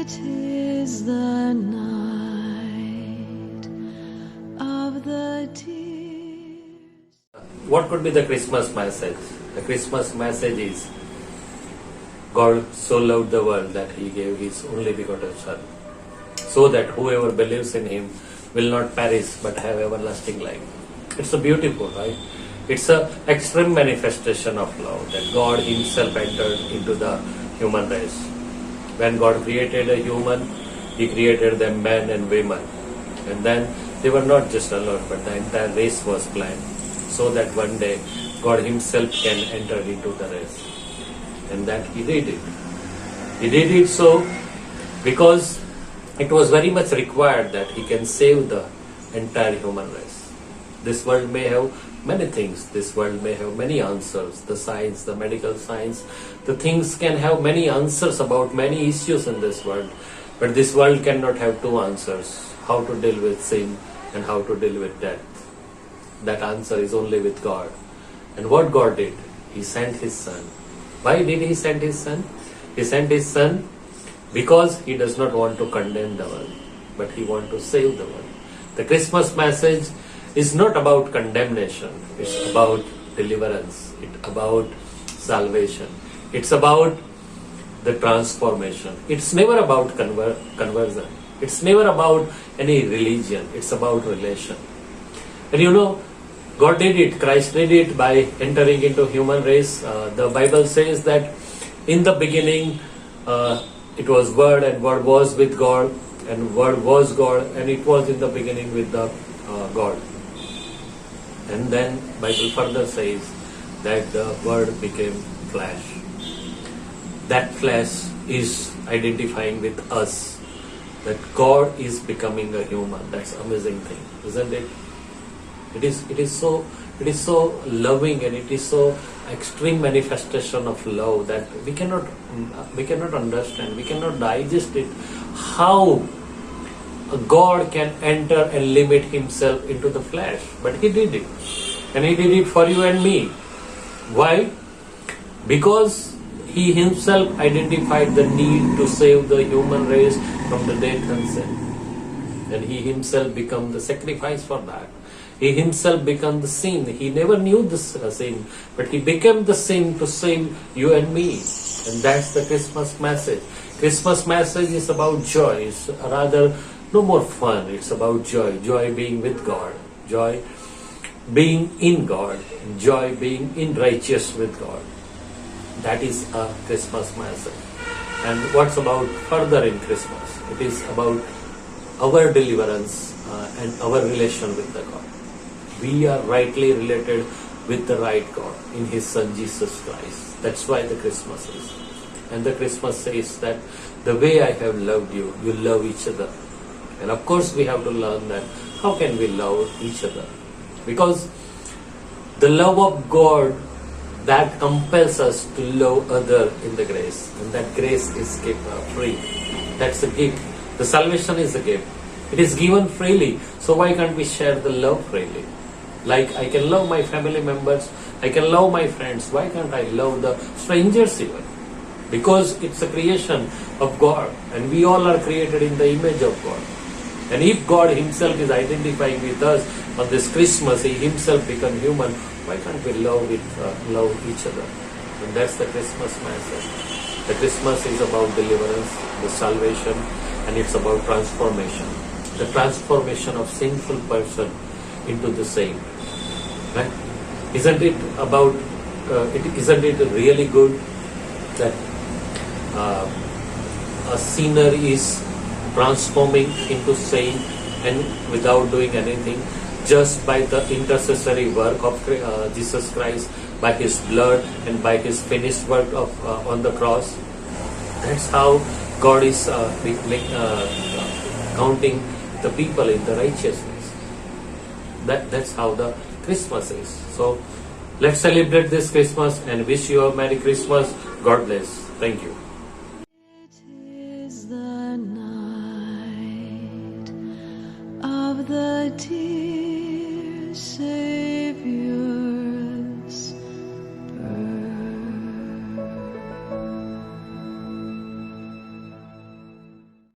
It is the night of the tears. What could be the Christmas message? The Christmas message is God so loved the world that He gave His only begotten Son, so that whoever believes in Him will not perish but have everlasting life. It's a beautiful, right? It's an extreme manifestation of love that God Himself entered into the human race. When God created a human, He created them men and women. And then they were not just alone, but the entire race was planned, so that one day God Himself can enter into the race. And that He did it. He did it so because it was very much required that He can save the entire human race. This world may have many things. This world may have many answers. The science, the medical science, the things can have many answers about many issues in this world. But this world cannot have two answers: how to deal with sin and how to deal with death. That answer is only with God. And what God did, He sent His Son. Why did He send His Son? He sent His Son because He does not want to condemn the world, but He wants to save the world. The Christmas message is not about condemnation. It's about deliverance. It's about salvation. It's about the transformation. It's never about conversion. It's never about any religion. It's about relation. And you know, God did it. Christ did it by entering into human race. The Bible says that in the beginning it was Word, and Word was with God, and Word was God, and it was in the beginning with the God. And then Bible further says that the Word became flesh. That flesh is identifying with us, that God is becoming a human. That's an amazing thing, isn't it? It is so loving, and it is so extreme manifestation of love that we cannot understand, we cannot digest it. How God can enter and limit Himself into the flesh, but He did it, and He did it for you and me. Why? Because He Himself identified the need to save the human race from the death and sin, and He Himself became the sacrifice for that. He Himself became the sin. He never knew this sin, but He became the sin to save you and me. And that's the Christmas message. Christmas message is about joy. It's rather no more fun. It's about joy. Joy being with God. Joy being in God. Joy being in righteous with God. That is a Christmas message. And what's about further in Christmas? It is about our deliverance and our relation with the God. We are rightly related with the right God in His Son Jesus Christ. That's why the Christmas is. And the Christmas says that the way I have loved you, you love each other. And of course we have to learn that how can we love each other? Because the love of God that compels us to love other in the grace. And that grace is free. That's a gift. The salvation is a gift. It is given freely. So why can't we share the love freely? Like I can love my family members, I can love my friends. Why can't I love the strangers even? Because it's a creation of God, and we all are created in the image of God. And if God Himself is identifying with us on this Christmas, He Himself become human, why can't we love each other? And that's the Christmas message. The Christmas is about deliverance, the salvation, and it's about transformation. The transformation of sinful person into the saint. Right? Isn't it really good that a sinner is transforming into saint, and without doing anything, just by the intercessory work of Jesus Christ, by His blood and by His finished work on the cross? That's how God is counting the people in the righteousness. That's how the Christmas is. So let's celebrate this Christmas and wish you a Merry Christmas. God bless. Thank you. It is the night of the tears.